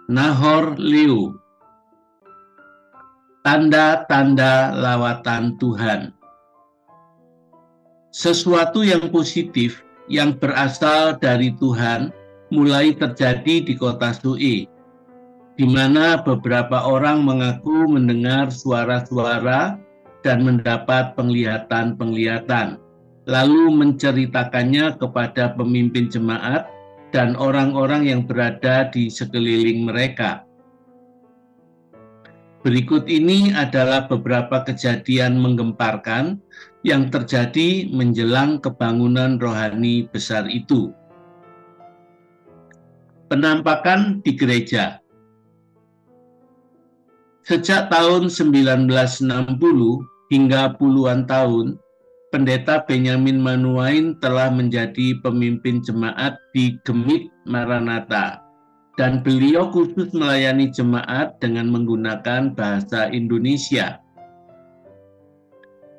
Nahor Liu. Tanda-tanda lawatan Tuhan. Sesuatu yang positif yang berasal dari Tuhan mulai terjadi di kota Sui, di mana beberapa orang mengaku mendengar suara-suara dan mendapat penglihatan-penglihatan, lalu menceritakannya kepada pemimpin jemaat dan orang-orang yang berada di sekeliling mereka. Berikut ini adalah beberapa kejadian menggemparkan yang terjadi menjelang kebangunan rohani besar itu. Penampakan di gereja. Sejak tahun 1960 hingga puluhan tahun, Pendeta Benyamin Manuain telah menjadi pemimpin jemaat di Gemit Maranatha, dan beliau khusus melayani jemaat dengan menggunakan bahasa Indonesia.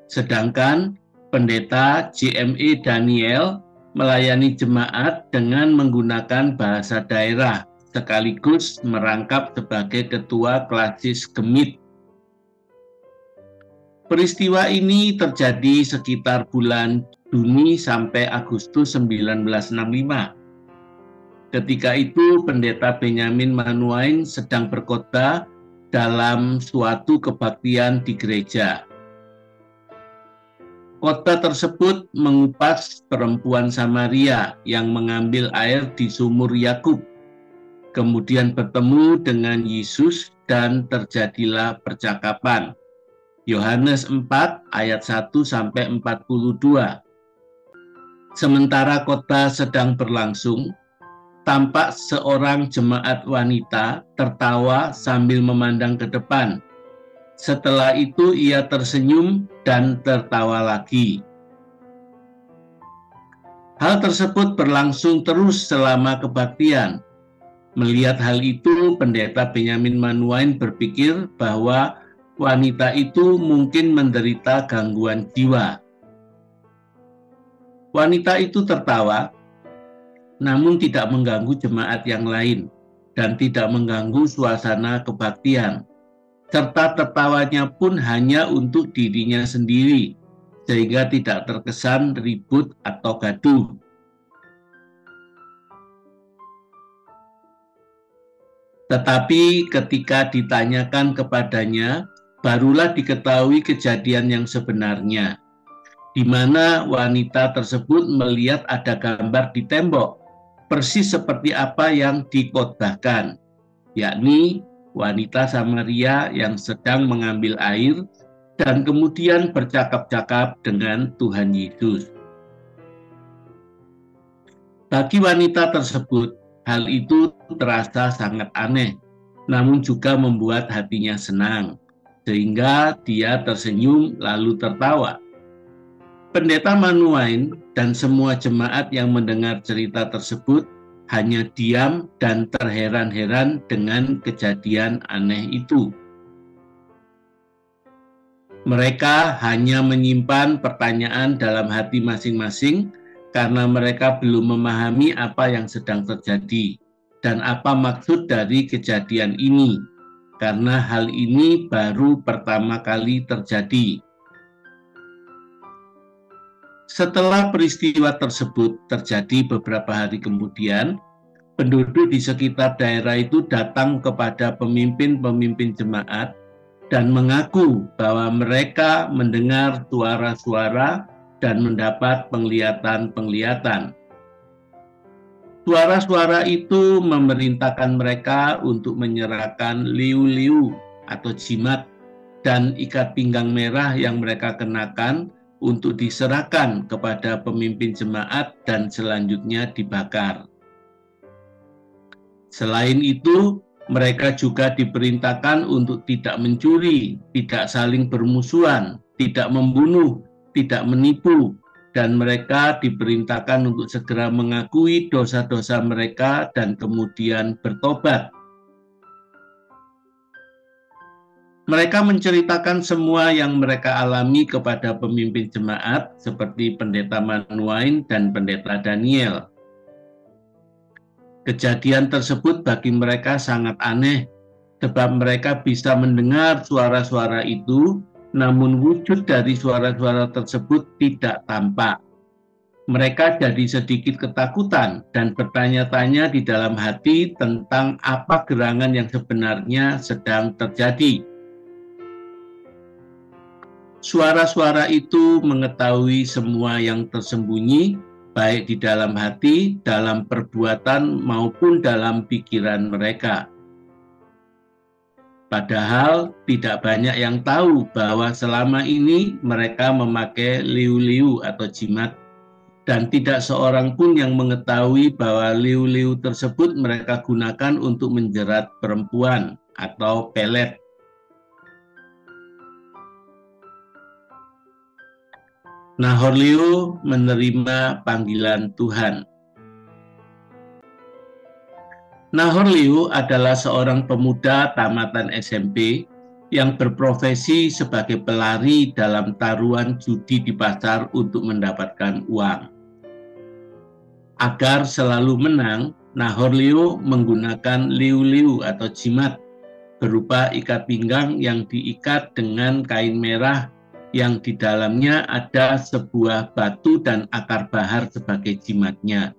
Sedangkan Pendeta JME Daniel melayani jemaat dengan menggunakan bahasa daerah, sekaligus merangkap sebagai ketua klasis Gemit. Peristiwa ini terjadi sekitar bulan Juni sampai Agustus 1965. Ketika itu Pendeta Benyamin Manuain sedang berkhotbah dalam suatu kebaktian di gereja. Khotbah tersebut mengupas perempuan Samaria yang mengambil air di sumur Yakub, kemudian bertemu dengan Yesus dan terjadilah percakapan. Yohanes 4 ayat 1 sampai 42. Sementara khotbah sedang berlangsung, tampak seorang jemaat wanita tertawa sambil memandang ke depan. Setelah itu ia tersenyum dan tertawa lagi. Hal tersebut berlangsung terus selama kebaktian. Melihat hal itu, Pendeta Benyamin Manuain berpikir bahwa wanita itu mungkin menderita gangguan jiwa. Wanita itu tertawa, namun tidak mengganggu jemaat yang lain dan tidak mengganggu suasana kebaktian. Serta tertawanya pun hanya untuk dirinya sendiri, sehingga tidak terkesan ribut atau gaduh. Tetapi ketika ditanyakan kepadanya, barulah diketahui kejadian yang sebenarnya, di mana wanita tersebut melihat ada gambar di tembok, persis seperti apa yang dikhotbahkan, yakni wanita Samaria yang sedang mengambil air dan kemudian bercakap-cakap dengan Tuhan Yesus. Bagi wanita tersebut, hal itu terasa sangat aneh, namun juga membuat hatinya senang, sehingga dia tersenyum lalu tertawa. Pendeta Manuain dan semua jemaat yang mendengar cerita tersebut hanya diam dan terheran-heran dengan kejadian aneh itu. Mereka hanya menyimpan pertanyaan dalam hati masing-masing karena mereka belum memahami apa yang sedang terjadi dan apa maksud dari kejadian ini, karena hal ini baru pertama kali terjadi. Setelah peristiwa tersebut terjadi beberapa hari kemudian, penduduk di sekitar daerah itu datang kepada pemimpin-pemimpin jemaat dan mengaku bahwa mereka mendengar suara-suara dan mendapat penglihatan-penglihatan. Suara-suara itu memerintahkan mereka untuk menyerahkan liu-liu atau jimat dan ikat pinggang merah yang mereka kenakan untuk diserahkan kepada pemimpin jemaat dan selanjutnya dibakar. Selain itu, mereka juga diperintahkan untuk tidak mencuri, tidak saling bermusuhan, tidak membunuh, tidak menipu, dan mereka diperintahkan untuk segera mengakui dosa-dosa mereka dan kemudian bertobat. Mereka menceritakan semua yang mereka alami kepada pemimpin jemaat seperti Pendeta Manuain dan Pendeta Daniel. Kejadian tersebut bagi mereka sangat aneh, sebab mereka bisa mendengar suara-suara itu, namun wujud dari suara-suara tersebut tidak tampak. Mereka jadi sedikit ketakutan dan bertanya-tanya di dalam hati tentang apa gerangan yang sebenarnya sedang terjadi. Suara-suara itu mengetahui semua yang tersembunyi, baik di dalam hati, dalam perbuatan, maupun dalam pikiran mereka. Padahal tidak banyak yang tahu bahwa selama ini mereka memakai liu-liu atau jimat, dan tidak seorang pun yang mengetahui bahwa liu-liu tersebut mereka gunakan untuk menjerat perempuan atau pelet. Nahor Liu menerima panggilan Tuhan. Nahor Liu adalah seorang pemuda tamatan SMP yang berprofesi sebagai pelari dalam taruhan judi di pasar untuk mendapatkan uang. Agar selalu menang, Nahor Liu menggunakan liu-liu atau jimat berupa ikat pinggang yang diikat dengan kain merah yang di dalamnya ada sebuah batu dan akar bahar sebagai jimatnya.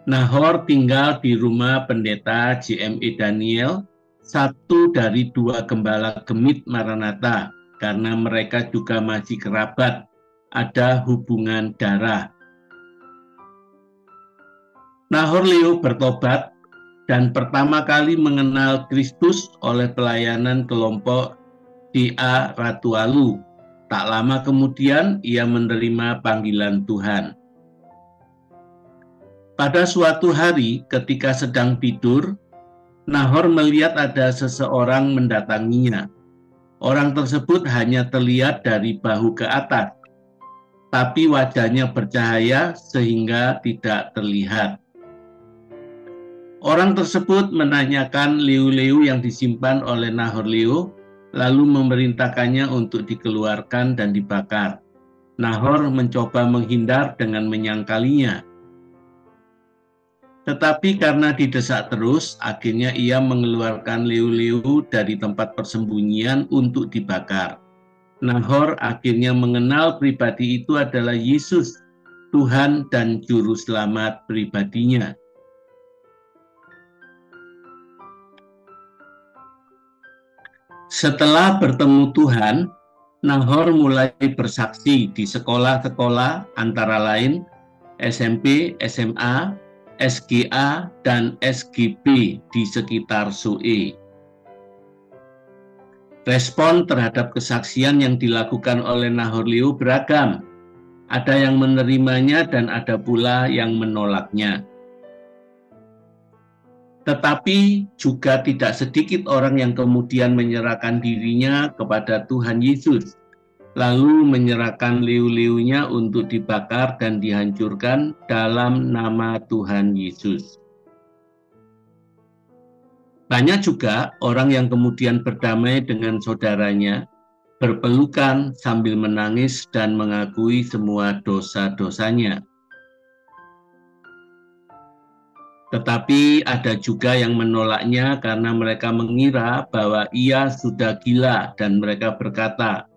Nahor tinggal di rumah pendeta J.M.E. Daniel, satu dari dua gembala Gemit Maranatha, karena mereka juga masih kerabat, ada hubungan darah. Nahor Liu bertobat dan pertama kali mengenal Kristus oleh pelayanan kelompok Dia Ratualu. Tak lama kemudian ia menerima panggilan Tuhan. Pada suatu hari ketika sedang tidur, Nahor melihat ada seseorang mendatanginya. Orang tersebut hanya terlihat dari bahu ke atas, tapi wajahnya bercahaya sehingga tidak terlihat. Orang tersebut menanyakan liu-liu yang disimpan oleh Nahor Liu, lalu memerintahkannya untuk dikeluarkan dan dibakar. Nahor mencoba menghindar dengan menyangkalinya. Tetapi karena didesak terus, akhirnya ia mengeluarkan liu-liu dari tempat persembunyian untuk dibakar. Nahor akhirnya mengenal pribadi itu adalah Yesus, Tuhan dan Juru Selamat pribadinya. Setelah bertemu Tuhan, Nahor mulai bersaksi di sekolah-sekolah antara lain SMP, SMA, SGA, dan SGB di sekitar Sue. Respon terhadap kesaksian yang dilakukan oleh Nahor Liu beragam. Ada yang menerimanya dan ada pula yang menolaknya. Tetapi juga tidak sedikit orang yang kemudian menyerahkan dirinya kepada Tuhan Yesus, lalu menyerahkan liu-liunya untuk dibakar dan dihancurkan dalam nama Tuhan Yesus. Banyak juga orang yang kemudian berdamai dengan saudaranya, berpelukan sambil menangis dan mengakui semua dosa-dosanya. Tetapi ada juga yang menolaknya karena mereka mengira bahwa ia sudah gila dan mereka berkata,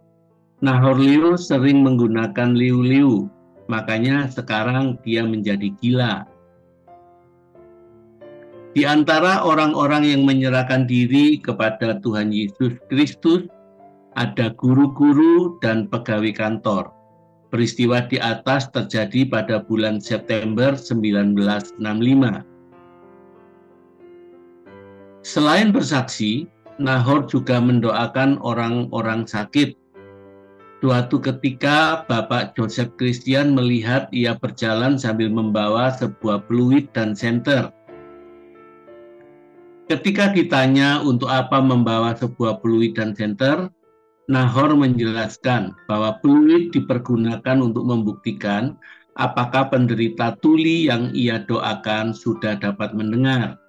Nahor Liu sering menggunakan liu-liu, makanya sekarang dia menjadi gila. Di antara orang-orang yang menyerahkan diri kepada Tuhan Yesus Kristus, ada guru-guru dan pegawai kantor. Peristiwa di atas terjadi pada bulan September 1965. Selain bersaksi, Nahor juga mendoakan orang-orang sakit. Suatu ketika, Bapak Joseph Christian melihat ia berjalan sambil membawa sebuah peluit dan senter. Ketika ditanya untuk apa membawa sebuah peluit dan senter, Nahor menjelaskan bahwa peluit dipergunakan untuk membuktikan apakah penderita tuli yang ia doakan sudah dapat mendengar.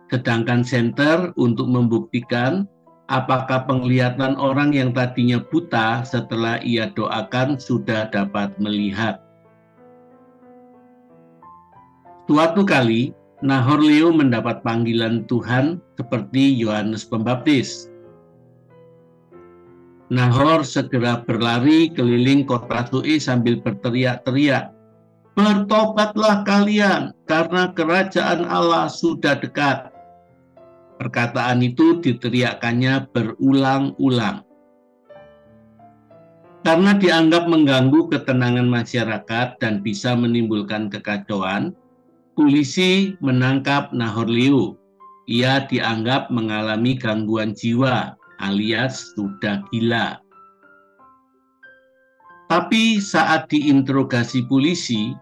Sedangkan senter untuk membuktikan apakah penglihatan orang yang tadinya buta setelah ia doakan sudah dapat melihat. Suatu kali, Nahor Leo mendapat panggilan Tuhan seperti Yohanes Pembaptis. Nahor segera berlari keliling kota Sui sambil berteriak-teriak, "Bertobatlah kalian, karena kerajaan Allah sudah dekat." Perkataan itu diteriakkannya berulang-ulang. Karena dianggap mengganggu ketenangan masyarakat dan bisa menimbulkan kekacauan, polisi menangkap Nahor Leo. Ia dianggap mengalami gangguan jiwa alias sudah gila. Tapi saat diinterogasi polisi,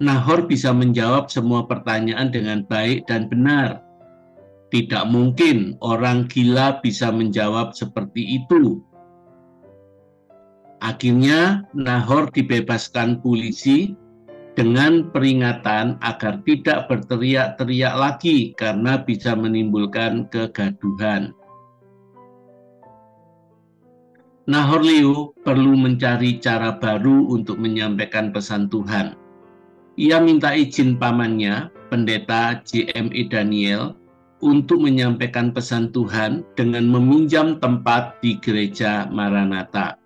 Nahor bisa menjawab semua pertanyaan dengan baik dan benar. Tidak mungkin orang gila bisa menjawab seperti itu. Akhirnya, Nahor dibebaskan polisi dengan peringatan agar tidak berteriak-teriak lagi karena bisa menimbulkan kegaduhan. Nahor Leo perlu mencari cara baru untuk menyampaikan pesan Tuhan. Ia minta izin pamannya, pendeta J.M.E. Daniel, untuk menyampaikan pesan Tuhan dengan meminjam tempat di gereja Maranatha.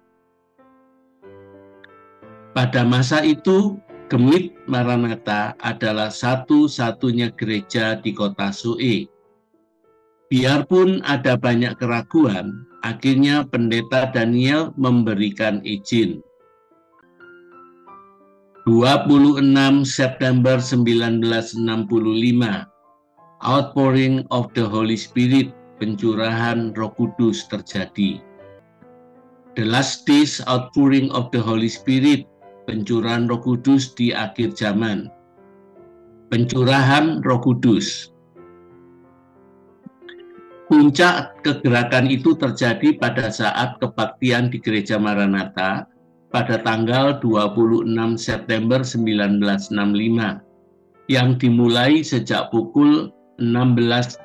Pada masa itu, Gemit Maranatha adalah satu-satunya gereja di kota Sue. Biarpun ada banyak keraguan, akhirnya pendeta Daniel memberikan izin. 26 September 1965, Outpouring of the Holy Spirit, pencurahan Roh Kudus terjadi. The Last Days Outpouring of the Holy Spirit, pencurahan Roh Kudus di akhir zaman. Pencurahan Roh Kudus. Puncak kegerakan itu terjadi pada saat kebaktian di Gereja Maranatha pada tanggal 26 September 1965 yang dimulai sejak pukul 16.00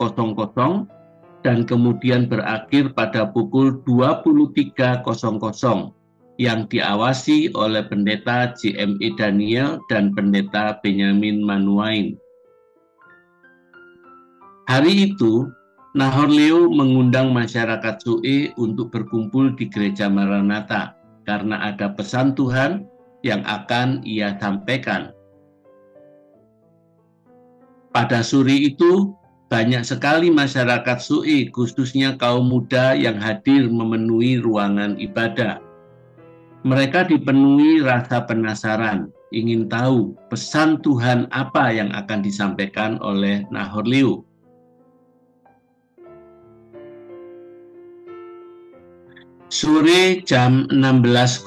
dan kemudian berakhir pada pukul 23.00 yang diawasi oleh pendeta J.M.E. Daniel dan pendeta Benjamin Manuain. Hari itu, Nahor Leo mengundang masyarakat Sue untuk berkumpul di Gereja Maranatha karena ada pesan Tuhan yang akan ia sampaikan. Pada sore itu, banyak sekali masyarakat Sue, khususnya kaum muda yang hadir memenuhi ruangan ibadah. Mereka dipenuhi rasa penasaran, ingin tahu pesan Tuhan apa yang akan disampaikan oleh Nahor Leo. Sore jam 16.00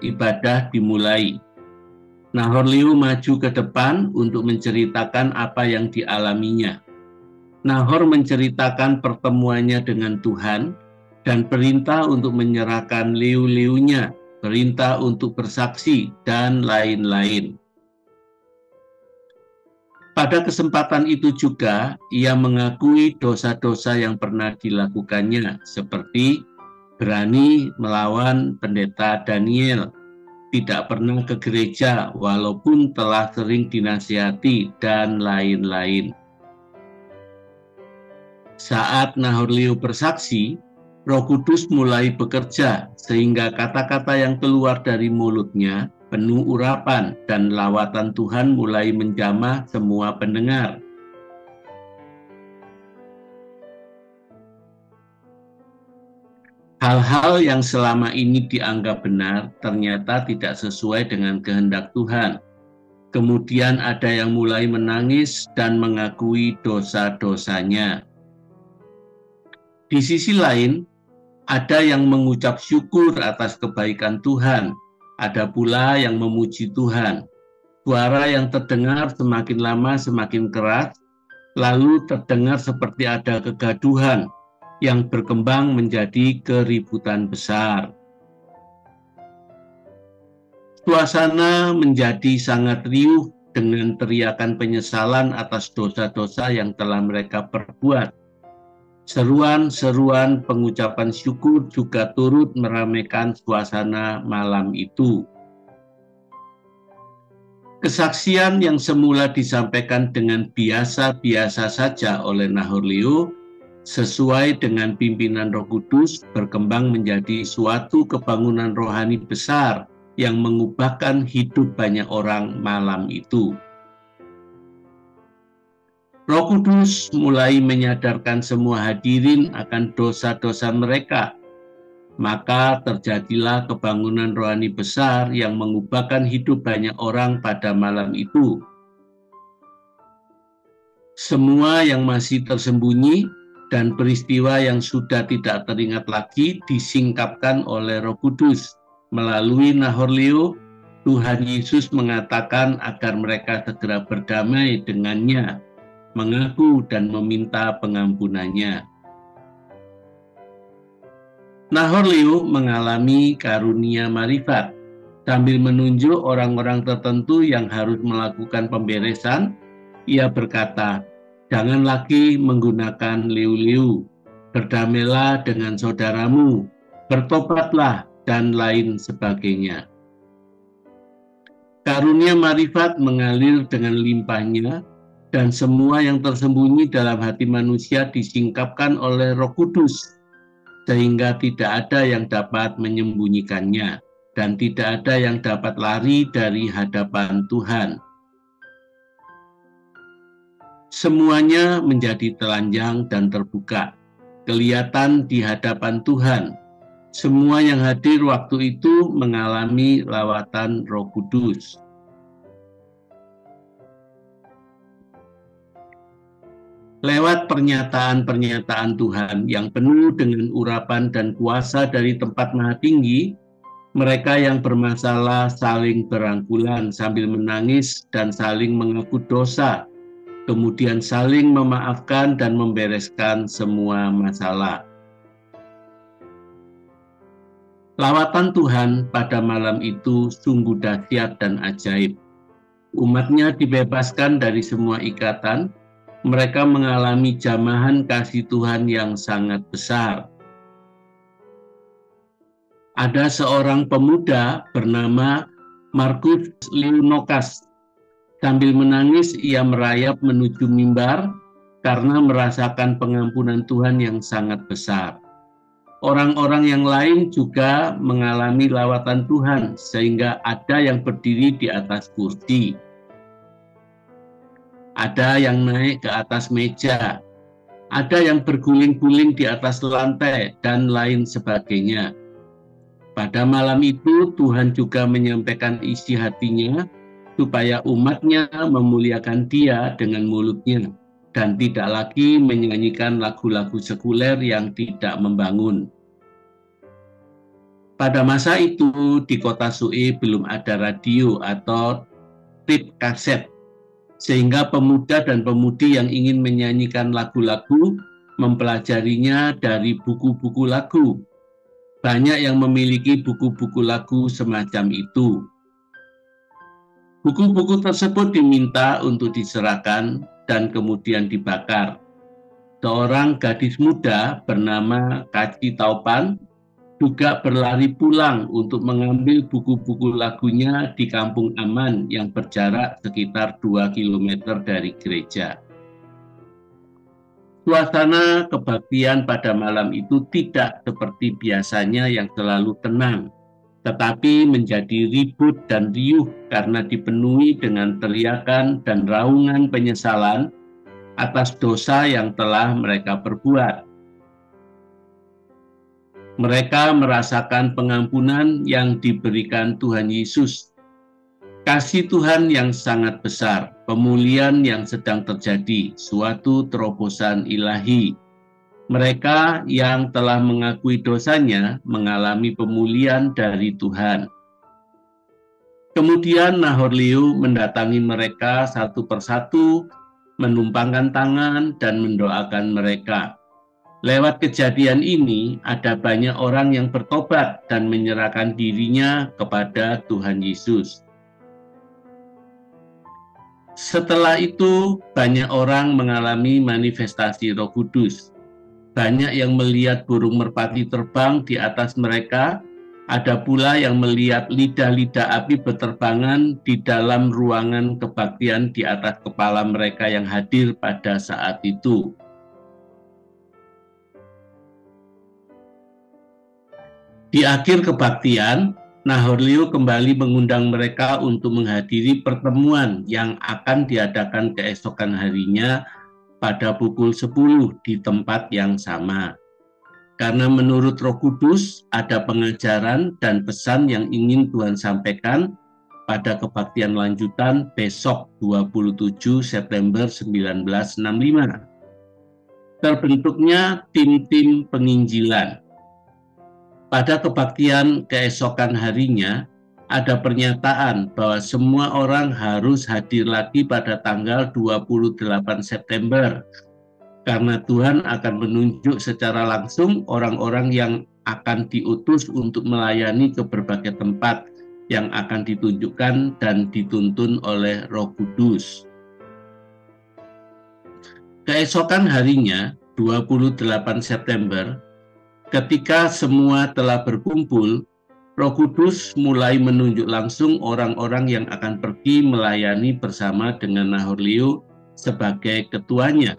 ibadah dimulai. Nahor Leo maju ke depan untuk menceritakan apa yang dialaminya. Nahor menceritakan pertemuannya dengan Tuhan dan perintah untuk menyerahkan leu-leunya, perintah untuk bersaksi, dan lain-lain. Pada kesempatan itu juga, ia mengakui dosa-dosa yang pernah dilakukannya, seperti berani melawan pendeta Daniel, tidak pernah ke gereja walaupun telah sering dinasihati, dan lain-lain. Saat Nahor Leo bersaksi, Roh Kudus mulai bekerja sehingga kata-kata yang keluar dari mulutnya penuh urapan dan lawatan Tuhan mulai menjamah semua pendengar. Hal-hal yang selama ini dianggap benar ternyata tidak sesuai dengan kehendak Tuhan. Kemudian ada yang mulai menangis dan mengakui dosa-dosanya. Di sisi lain, ada yang mengucap syukur atas kebaikan Tuhan. Ada pula yang memuji Tuhan. Suara yang terdengar semakin lama semakin keras, lalu terdengar seperti ada kegaduhan yang berkembang menjadi keributan besar. Suasana menjadi sangat riuh dengan teriakan penyesalan atas dosa-dosa yang telah mereka perbuat. Seruan-seruan pengucapan syukur juga turut meramaikan suasana malam itu. Kesaksian yang semula disampaikan dengan biasa-biasa saja oleh Nahor Leo, sesuai dengan pimpinan Roh Kudus, berkembang menjadi suatu kebangunan rohani besar yang mengubahkan hidup banyak orang malam itu. Roh Kudus mulai menyadarkan semua hadirin akan dosa-dosa mereka. Maka terjadilah kebangunan rohani besar yang mengubahkan hidup banyak orang pada malam itu. Semua yang masih tersembunyi dan peristiwa yang sudah tidak teringat lagi disingkapkan oleh Roh Kudus. Melalui Nahor Leo, Tuhan Yesus mengatakan agar mereka segera berdamai dengannya, mengaku dan meminta pengampunannya. Nahor Leo mengalami karunia marifat sambil menunjuk orang-orang tertentu yang harus melakukan pemberesan. Ia berkata, "Jangan lagi menggunakan liu-liu, berdamailah dengan saudaramu, bertobatlah, dan lain sebagainya." Karunia marifat mengalir dengan limpahnya, dan semua yang tersembunyi dalam hati manusia disingkapkan oleh Roh Kudus, sehingga tidak ada yang dapat menyembunyikannya, dan tidak ada yang dapat lari dari hadapan Tuhan. Semuanya menjadi telanjang dan terbuka, kelihatan di hadapan Tuhan. Semua yang hadir waktu itu mengalami lawatan Roh Kudus. Lewat pernyataan-pernyataan Tuhan yang penuh dengan urapan dan kuasa dari tempat maha tinggi, mereka yang bermasalah saling berangkulan sambil menangis dan saling mengaku dosa, kemudian saling memaafkan dan membereskan semua masalah. Lawatan Tuhan pada malam itu sungguh dahsyat dan ajaib. Umatnya dibebaskan dari semua ikatan. Mereka mengalami jamahan kasih Tuhan yang sangat besar. Ada seorang pemuda bernama Markus Leonokas. Sambil menangis, ia merayap menuju mimbar karena merasakan pengampunan Tuhan yang sangat besar. Orang-orang yang lain juga mengalami lawatan Tuhan, sehingga ada yang berdiri di atas kursi. Ada yang naik ke atas meja, ada yang berguling-guling di atas lantai, dan lain sebagainya. Pada malam itu, Tuhan juga menyampaikan isi hatinya, supaya umatnya memuliakan Dia dengan mulutnya, dan tidak lagi menyanyikan lagu-lagu sekuler yang tidak membangun. Pada masa itu, di kota Sue belum ada radio atau tip kaset, sehingga pemuda dan pemudi yang ingin menyanyikan lagu-lagu mempelajarinya dari buku-buku lagu. Banyak yang memiliki buku-buku lagu semacam itu. Buku-buku tersebut diminta untuk diserahkan dan kemudian dibakar. Seorang gadis muda bernama Kaci Taupan juga berlari pulang untuk mengambil buku-buku lagunya di kampung aman yang berjarak sekitar 2 km dari gereja. Suasana kebaktian pada malam itu tidak seperti biasanya yang selalu tenang, tetapi menjadi ribut dan riuh karena dipenuhi dengan teriakan dan raungan penyesalan atas dosa yang telah mereka perbuat. Mereka merasakan pengampunan yang diberikan Tuhan Yesus, kasih Tuhan yang sangat besar, pemulihan yang sedang terjadi, suatu terobosan ilahi. Mereka yang telah mengakui dosanya mengalami pemulihan dari Tuhan. Kemudian Nahor Leo mendatangi mereka satu persatu, menumpangkan tangan dan mendoakan mereka. Lewat kejadian ini, ada banyak orang yang bertobat dan menyerahkan dirinya kepada Tuhan Yesus. Setelah itu, banyak orang mengalami manifestasi Roh Kudus. Banyak yang melihat burung merpati terbang di atas mereka. Ada pula yang melihat lidah-lidah api berterbangan di dalam ruangan kebaktian di atas kepala mereka yang hadir pada saat itu. Di akhir kebaktian, Nahorleo kembali mengundang mereka untuk menghadiri pertemuan yang akan diadakan keesokan harinya pada pukul 10 di tempat yang sama. Karena menurut Roh Kudus ada pengajaran dan pesan yang ingin Tuhan sampaikan pada kebaktian lanjutan besok 27 September 1965. Terbentuknya tim-tim penginjilan. Pada kebaktian keesokan harinya, ada pernyataan bahwa semua orang harus hadir lagi pada tanggal 28 September. Karena Tuhan akan menunjuk secara langsung orang-orang yang akan diutus untuk melayani ke berbagai tempat yang akan ditunjukkan dan dituntun oleh Roh Kudus. Keesokan harinya, 28 September, ketika semua telah berkumpul, Roh Kudus mulai menunjuk langsung orang-orang yang akan pergi melayani bersama dengan Nahorleo sebagai ketuanya.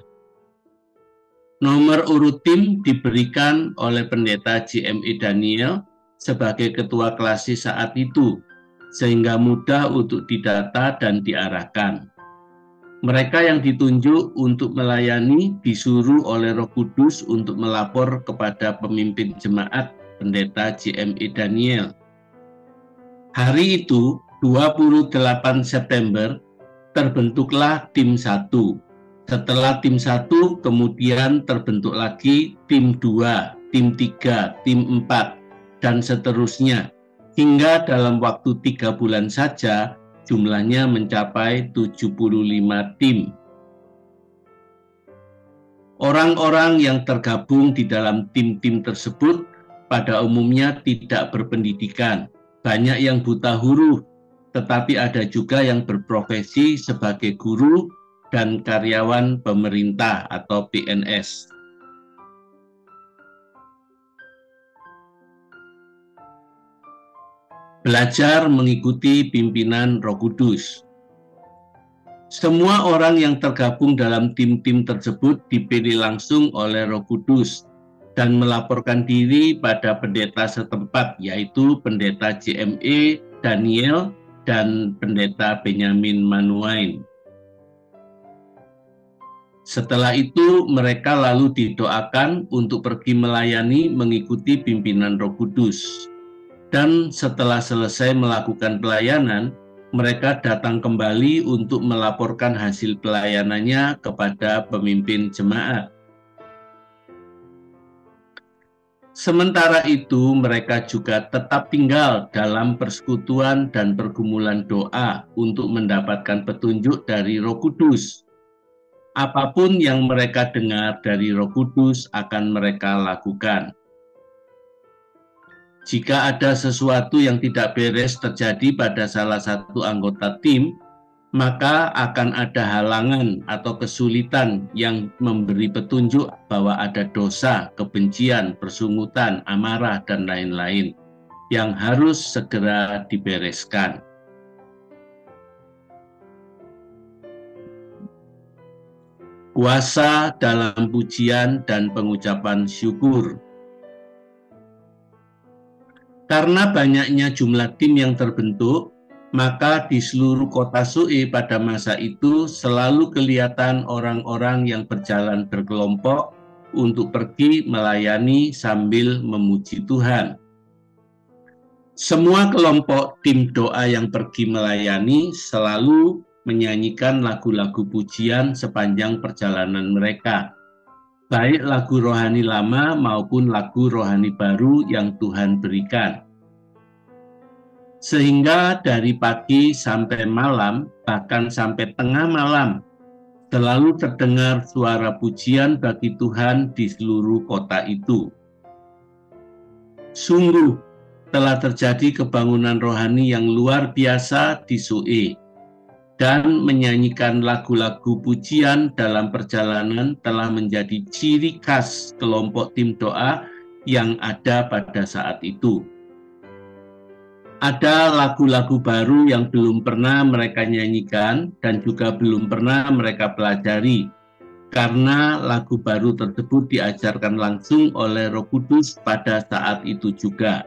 Nomor urut tim diberikan oleh pendeta JME Daniel sebagai ketua klasis saat itu, sehingga mudah untuk didata dan diarahkan. Mereka yang ditunjuk untuk melayani disuruh oleh Roh Kudus untuk melapor kepada pemimpin jemaat pendeta JME Daniel. Hari itu, 28 September, terbentuklah tim 1. Setelah tim 1, kemudian terbentuk lagi tim 2, tim 3, tim 4, dan seterusnya. Hingga dalam waktu 3 bulan saja, jumlahnya mencapai 75 tim. Orang-orang yang tergabung di dalam tim-tim tersebut pada umumnya tidak berpendidikan. Banyak yang buta huruf, tetapi ada juga yang berprofesi sebagai guru dan karyawan pemerintah atau PNS. Belajar mengikuti pimpinan Roh Kudus. Semua orang yang tergabung dalam tim-tim tersebut dipilih langsung oleh Roh Kudus dan melaporkan diri pada pendeta setempat, yaitu pendeta JME Daniel dan pendeta Benyamin Manuain. Setelah itu, mereka lalu didoakan untuk pergi melayani mengikuti pimpinan Roh Kudus. Dan setelah selesai melakukan pelayanan, mereka datang kembali untuk melaporkan hasil pelayanannya kepada pemimpin jemaat. Sementara itu, mereka juga tetap tinggal dalam persekutuan dan pergumulan doa untuk mendapatkan petunjuk dari Roh Kudus. Apapun yang mereka dengar dari Roh Kudus akan mereka lakukan. Jika ada sesuatu yang tidak beres terjadi pada salah satu anggota tim, maka akan ada halangan atau kesulitan yang memberi petunjuk bahwa ada dosa, kebencian, persungutan, amarah, dan lain-lain yang harus segera dibereskan. Kuasa dalam pujian dan pengucapan syukur. Karena banyaknya jumlah tim yang terbentuk, maka di seluruh kota Sue pada masa itu selalu kelihatan orang-orang yang berjalan berkelompok untuk pergi melayani sambil memuji Tuhan. Semua kelompok tim doa yang pergi melayani selalu menyanyikan lagu-lagu pujian sepanjang perjalanan mereka, baik lagu rohani lama maupun lagu rohani baru yang Tuhan berikan. Sehingga dari pagi sampai malam, bahkan sampai tengah malam, selalu terdengar suara pujian bagi Tuhan di seluruh kota itu. Sungguh telah terjadi kebangunan rohani yang luar biasa di Sue, dan menyanyikan lagu-lagu pujian dalam perjalanan telah menjadi ciri khas kelompok tim doa yang ada pada saat itu. Ada lagu-lagu baru yang belum pernah mereka nyanyikan dan juga belum pernah mereka pelajari, karena lagu baru tersebut diajarkan langsung oleh Roh Kudus pada saat itu juga.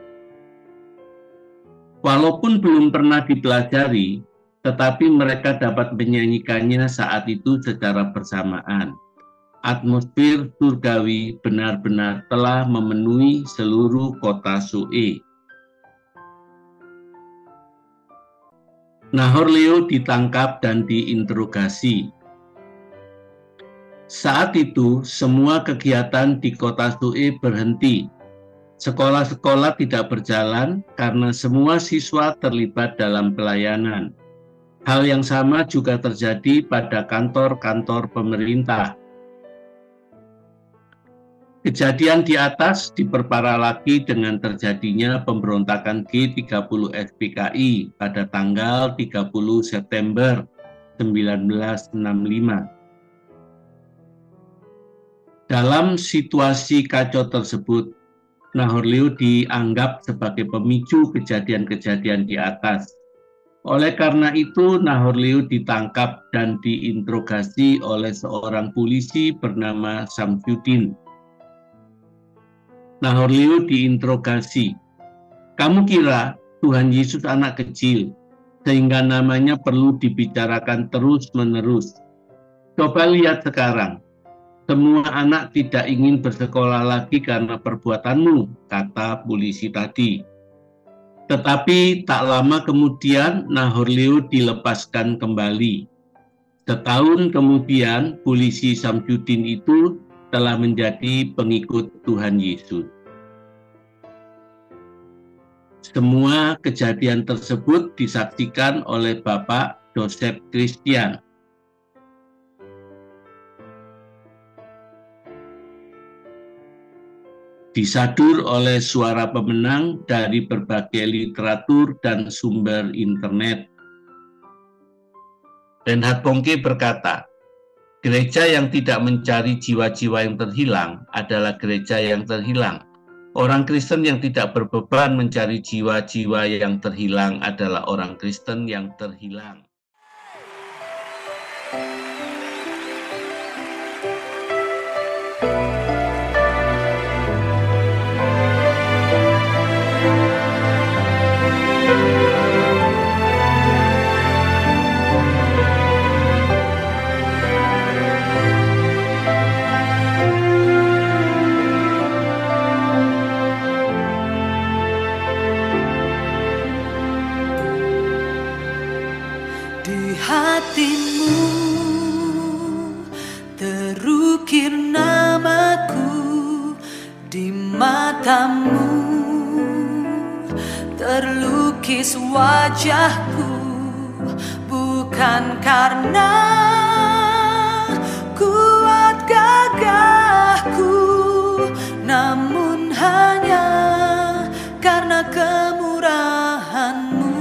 Walaupun belum pernah dipelajari, tetapi mereka dapat menyanyikannya saat itu secara bersamaan. Atmosfer surgawi benar-benar telah memenuhi seluruh kota Sue. Nahor Leo ditangkap dan diinterogasi. Saat itu, semua kegiatan di kota Sue berhenti. Sekolah-sekolah tidak berjalan karena semua siswa terlibat dalam pelayanan. Hal yang sama juga terjadi pada kantor-kantor pemerintah. Kejadian di atas diperparah lagi dengan terjadinya pemberontakan G30 SPKI pada tanggal 30 September 1965. Dalam situasi kacau tersebut, Nahor Leo dianggap sebagai pemicu kejadian-kejadian di atas. Oleh karena itu, Nahor Leo ditangkap dan diinterogasi oleh seorang polisi bernama Samsudin. Nahor Leo diinterogasi, "Kamu kira Tuhan Yesus anak kecil, sehingga namanya perlu dibicarakan terus-menerus? Coba lihat sekarang, semua anak tidak ingin bersekolah lagi karena perbuatanmu," kata polisi tadi. Tetapi tak lama kemudian Nahor Leo dilepaskan kembali. Setahun kemudian, polisi Samsudin itu telah menjadi pengikut Tuhan Yesus. Semua kejadian tersebut disaksikan oleh Bapak Joseph Christian. Disadur oleh suara pemenang dari berbagai literatur dan sumber internet. Reinhard Bonnke berkata, "Gereja yang tidak mencari jiwa-jiwa yang terhilang adalah gereja yang terhilang. Orang Kristen yang tidak berbeban mencari jiwa-jiwa yang terhilang adalah orang Kristen yang terhilang." Hatimu terukir namaku, di matamu terlukis wajahku, bukan karena kuat gagahku, namun hanya karena kemurahanmu.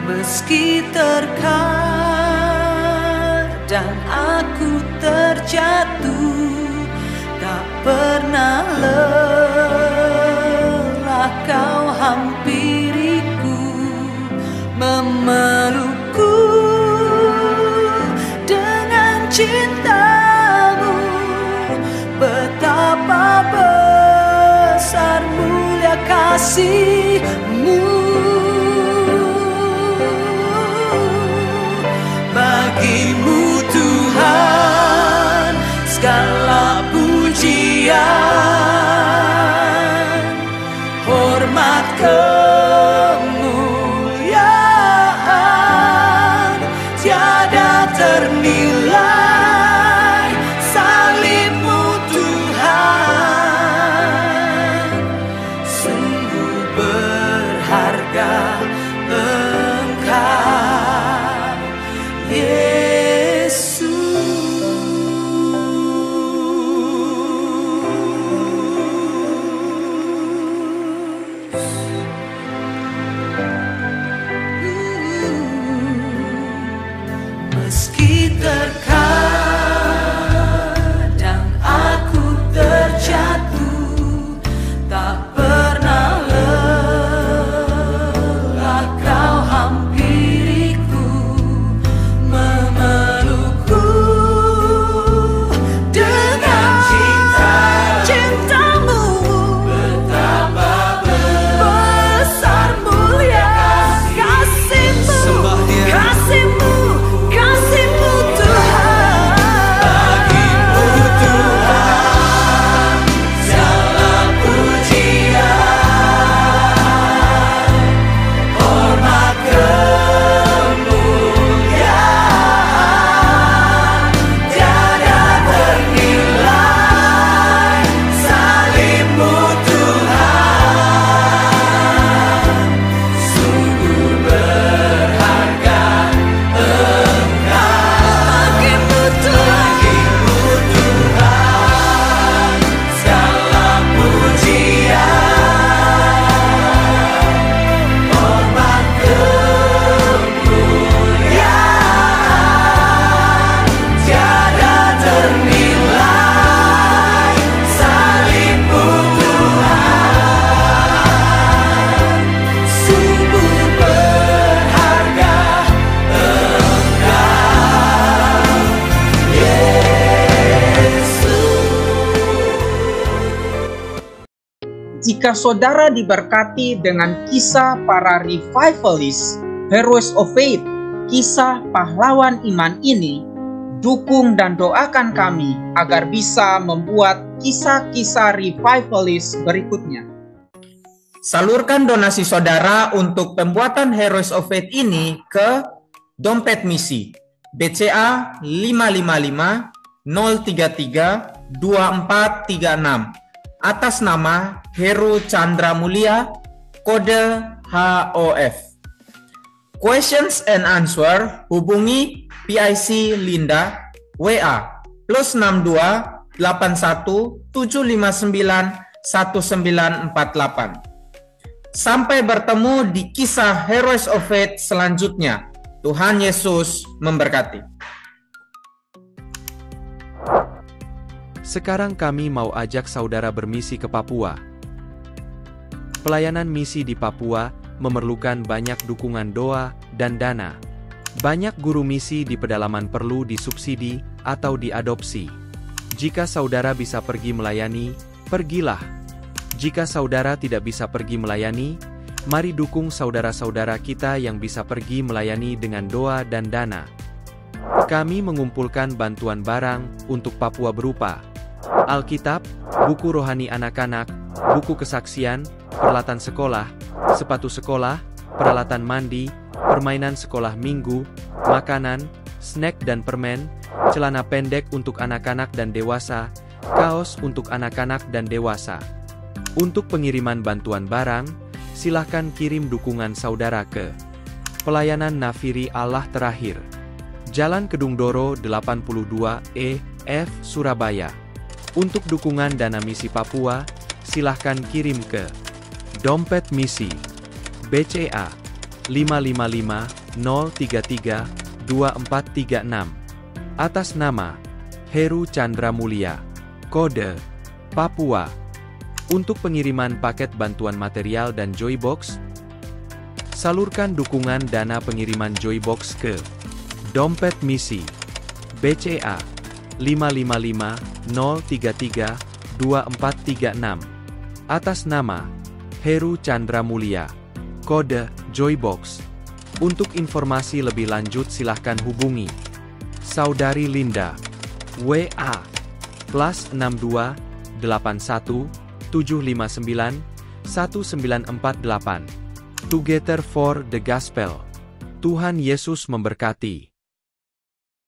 Meski terkadang aku terjatuh, tak pernah lelah kau hampiriku, memelukku dengan cintamu. Betapa besar mulia kasih-Mu. Bagimu Tuhan segala pujian, hormat kemuliaan tiada ternilai. Salib-Mu Tuhan sungguh berharga. Engkau Yesus. Jika saudara diberkati dengan kisah para revivalist, Heroes of Faith, kisah pahlawan iman ini, dukung dan doakan kami agar bisa membuat kisah-kisah revivalist berikutnya. Salurkan donasi saudara untuk pembuatan Heroes of Faith ini ke Dompet Misi BCA 555 033 2436 atas nama Heru Chandra Mulia, kode HOF. Questions and answer hubungi PIC Linda WA +62 81 759 1948. Sampai bertemu di kisah Heroes of Faith selanjutnya. Tuhan Yesus memberkati. Sekarang kami mau ajak saudara bermisi ke Papua. Pelayanan misi di Papua memerlukan banyak dukungan doa dan dana. Banyak guru misi di pedalaman perlu disubsidi atau diadopsi. Jika saudara bisa pergi melayani, pergilah. Jika saudara tidak bisa pergi melayani, mari dukung saudara-saudara kita yang bisa pergi melayani dengan doa dan dana. Kami mengumpulkan bantuan barang untuk Papua berupa Alkitab, buku rohani anak-anak, buku kesaksian, peralatan sekolah, sepatu sekolah, peralatan mandi, permainan sekolah minggu, makanan, snack dan permen, celana pendek untuk anak-anak dan dewasa, kaos untuk anak-anak dan dewasa. Untuk pengiriman bantuan barang, silahkan kirim dukungan saudara ke Pelayanan Nafiri Allah Terakhir, Jalan Kedung Doro 82E, F, Surabaya. Untuk dukungan dana misi Papua, silahkan kirim ke Dompet Misi BCA 555 033 2436 atas nama Heru Chandra Mulia, kode Papua. Untuk pengiriman paket bantuan material dan Joybox, salurkan dukungan dana pengiriman Joybox ke Dompet Misi BCA 555 033 2436 atas nama Heru Chandra Mulia, kode Joybox. Untuk informasi lebih lanjut silahkan hubungi Saudari Linda WA +62 81 759 1948. Together for the Gospel. Tuhan Yesus memberkati.